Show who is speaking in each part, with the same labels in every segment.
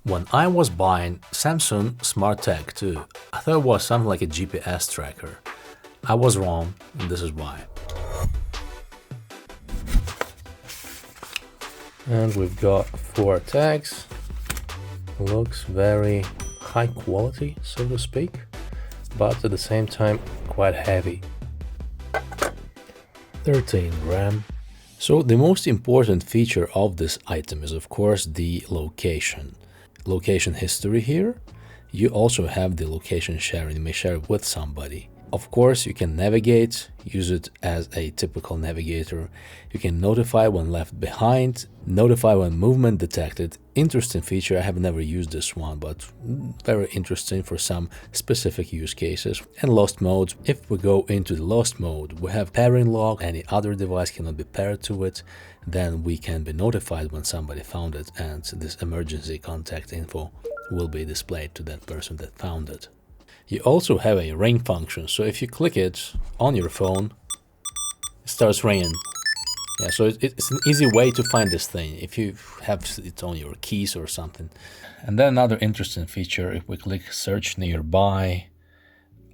Speaker 1: When I was buying Samsung SmartTag2, I thought it was something like a GPS tracker. I was wrong, and this is why. And we've got 4 tags. Looks very high quality, so to speak, but at the same time quite heavy. 13 gram. So the most important feature of this item is of course the location history here. You also have the location sharing. You may share it with somebody. Of course, you can navigate, use it as a typical navigator. You can notify when left behind, notify when movement detected. Interesting feature. I have never used this one, but very interesting for some specific use cases. And lost modes. If we go into the lost mode, we have pairing lock. Any other device cannot be paired to it. Then we can be notified when somebody found it, and this emergency contact info will be displayed to that person that found it. You also have a ring function, so if you click it on your phone, it starts ringing. Yeah, so it's an easy way to find this thing if you have it on your keys or something. And then another interesting feature, if we click search nearby,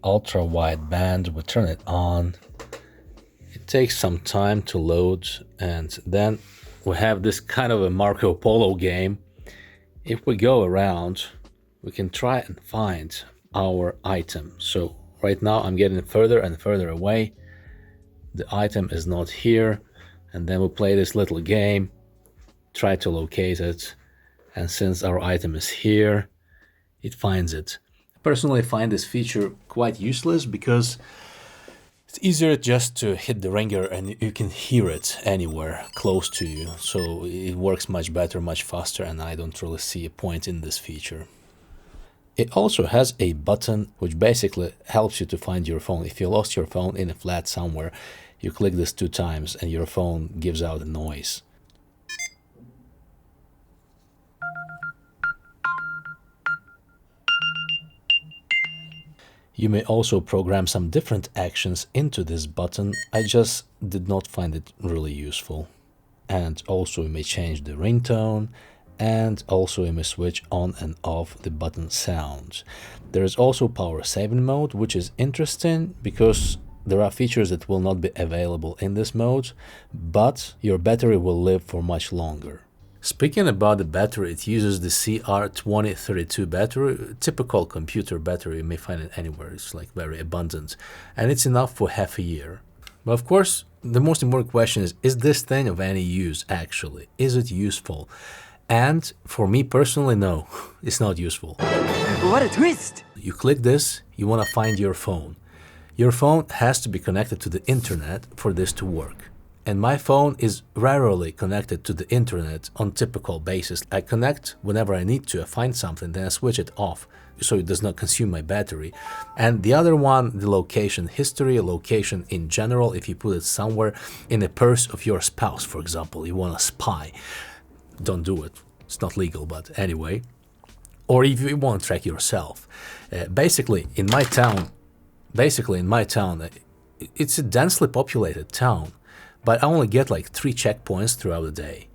Speaker 1: ultra-wideband, we turn it on. It takes some time to load, and then we have this kind of a Marco Polo game. If we go around, we can try and find our item. So right now I'm getting further and further away. The item is not here, and then we play this little game, try to locate it, and since our item is here, it finds it. I personally find this feature quite useless because it's easier just to hit the ringer and you can hear it anywhere close to you. So it works much better, much faster, and I don't really see a point in this feature. It also has a button which basically helps you to find your phone. If you lost your phone in a flat somewhere, you click this 2 times and your phone gives out a noise. You may also program some different actions into this button. I just did not find it really useful. And also you may change the ringtone, and also you may switch on and off the button sound. There is also power saving mode, which is interesting because there are features that will not be available in this mode, but your battery will live for much longer. Speaking about the battery, it uses the CR2032 battery, typical computer battery. You may find it anywhere. It's like very abundant, and it's enough for half a year. But of course, the most important question is this thing of any use actually? Is it useful? And for me personally, no, it's not useful.
Speaker 2: What a twist!
Speaker 1: You click this, you want to find your phone. Your phone has to be connected to the internet for this to work. And my phone is rarely connected to the internet on typical basis. I connect whenever I need to, I find something, then I switch it off so it does not consume my battery. And the other one, the location history, location in general, if you put it somewhere in a purse of your spouse, for example, you want to spy. Don't do it. It's not legal, but anyway. Or if you want to track yourself. Basically, in my town, it's a densely populated town, but I only get like 3 checkpoints throughout the day.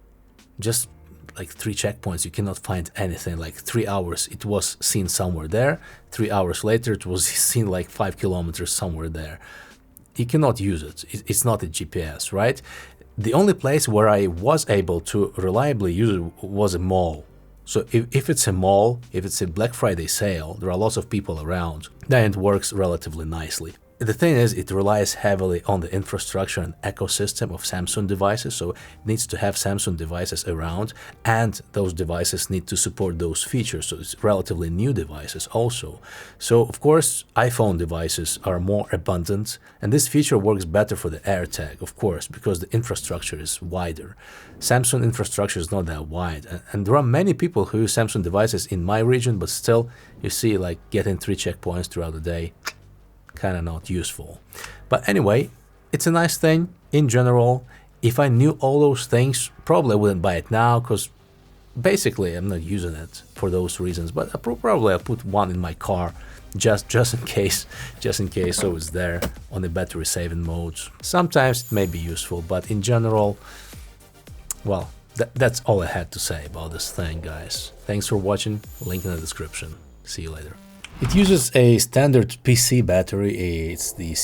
Speaker 1: Just like 3 checkpoints, you cannot find anything. Like 3 hours, it was seen somewhere there. 3 hours later, it was seen like 5 kilometers somewhere there. You cannot use it. It's not a GPS, right? The only place where I was able to reliably use it was a mall. So if it's a mall, if it's a Black Friday sale, there are lots of people around, then it works relatively nicely. The thing is, it relies heavily on the infrastructure and ecosystem of Samsung devices, so it needs to have Samsung devices around, and those devices need to support those features, so it's relatively new devices also. So, of course, iPhone devices are more abundant, and this feature works better for the AirTag, of course, because the infrastructure is wider. Samsung infrastructure is not that wide, and there are many people who use Samsung devices in my region, but still, you see, like, getting 3 checkpoints throughout the day. Kind of not useful. But anyway, it's a nice thing in general. If I knew all those things, probably I wouldn't buy it now, because basically I'm not using it for those reasons. But probably I'll put one in my car just in case, so it's there on the battery saving modes. Sometimes it may be useful, but in general, well, That's all I had to say about this thing, guys. Thanks for watching. Link in the description. See you later. It uses a standard PC battery. It's the